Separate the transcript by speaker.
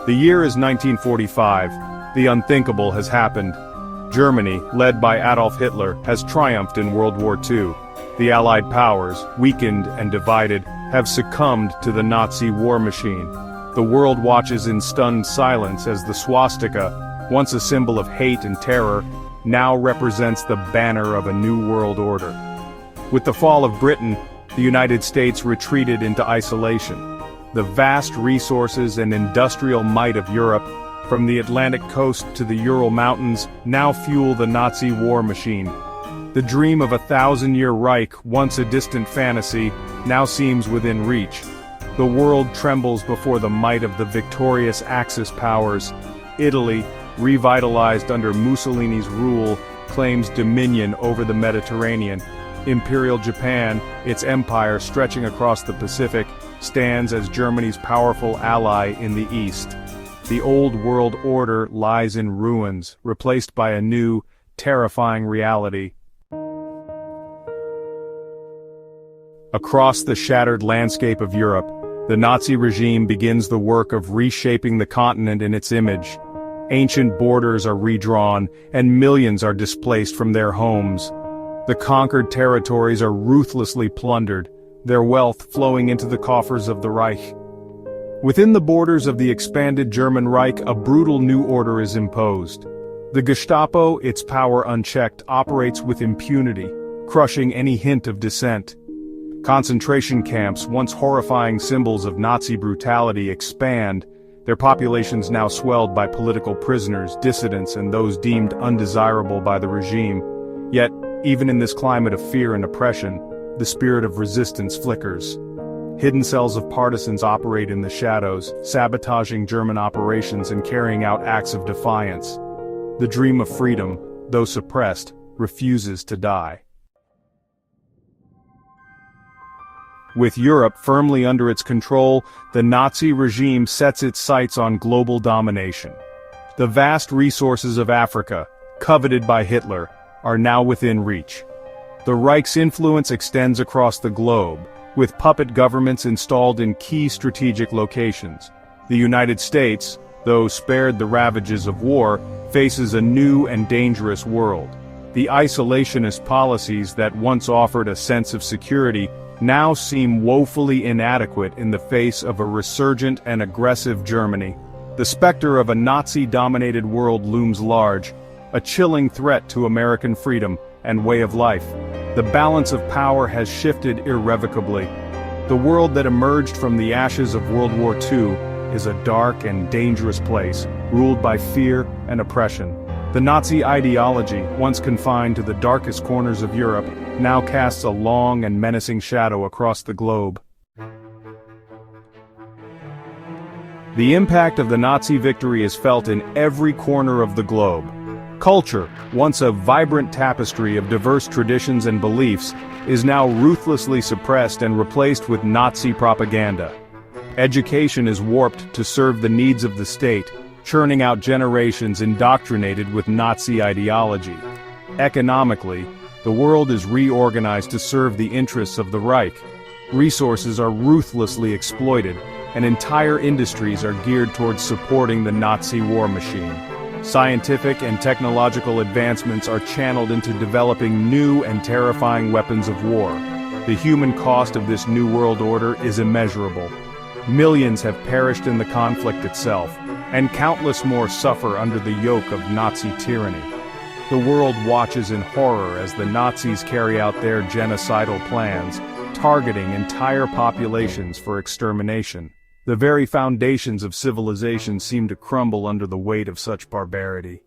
Speaker 1: The year is 1945. The unthinkable has happened. Germany, led by Adolf Hitler, has triumphed in World War II. The Allied powers, weakened and divided, have succumbed to the Nazi war machine. The world watches in stunned silence as the swastika, once a symbol of hate and terror, now represents the banner of a new world order. With the fall of Britain, the United States retreated into isolation. The vast resources and industrial might of Europe, from the Atlantic coast to the Ural Mountains, now fuel the Nazi war machine. The dream of a 1,000-year Reich, once a distant fantasy, now seems within reach. The world trembles before the might of the victorious Axis powers. Italy, revitalized under Mussolini's rule, claims dominion over the Mediterranean. Imperial Japan, its empire stretching across the Pacific, stands as Germany's powerful ally in the East. The old world order lies in ruins, replaced by a new, terrifying reality. Across the shattered landscape of Europe, the Nazi regime begins the work of reshaping the continent in its image. Ancient borders are redrawn, and millions are displaced from their homes. The conquered territories are ruthlessly plundered, their wealth flowing into the coffers of the Reich. Within the borders of the expanded German Reich, a brutal new order is imposed. The Gestapo, its power unchecked, operates with impunity, crushing any hint of dissent. Concentration camps, once horrifying symbols of Nazi brutality, expand, their populations now swelled by political prisoners, dissidents, and those deemed undesirable by the regime. Yet, even in this climate of fear and oppression, the spirit of resistance flickers. Hidden cells of partisans operate in the shadows, sabotaging German operations and carrying out acts of defiance. The dream of freedom, though suppressed, refuses to die. With Europe firmly under its control, the Nazi regime sets its sights on global domination. The vast resources of Africa, coveted by Hitler, are now within reach. The Reich's influence extends across the globe, with puppet governments installed in key strategic locations. The United States, though spared the ravages of war, faces a new and dangerous world. The isolationist policies that once offered a sense of security now seem woefully inadequate in the face of a resurgent and aggressive Germany. The specter of a Nazi-dominated world looms large, a chilling threat to American freedom and way of life. The balance of power has shifted irrevocably. The world that emerged from the ashes of World War II is a dark and dangerous place, ruled by fear and oppression. The Nazi ideology, once confined to the darkest corners of Europe, now casts a long and menacing shadow across the globe. The impact of the Nazi victory is felt in every corner of the globe. Culture, once a vibrant tapestry of diverse traditions and beliefs, is now ruthlessly suppressed and replaced with Nazi propaganda. Education is warped to serve the needs of the state, churning out generations indoctrinated with Nazi ideology. Economically, the world is reorganized to serve the interests of the Reich. Resources are ruthlessly exploited, and entire industries are geared towards supporting the Nazi war machine. Scientific and technological advancements are channeled into developing new and terrifying weapons of war. The human cost of this new world order is immeasurable. Millions have perished in the conflict itself, and countless more suffer under the yoke of Nazi tyranny. The world watches in horror as the Nazis carry out their genocidal plans, targeting entire populations for extermination. The very foundations of civilization seem to crumble under the weight of such barbarity.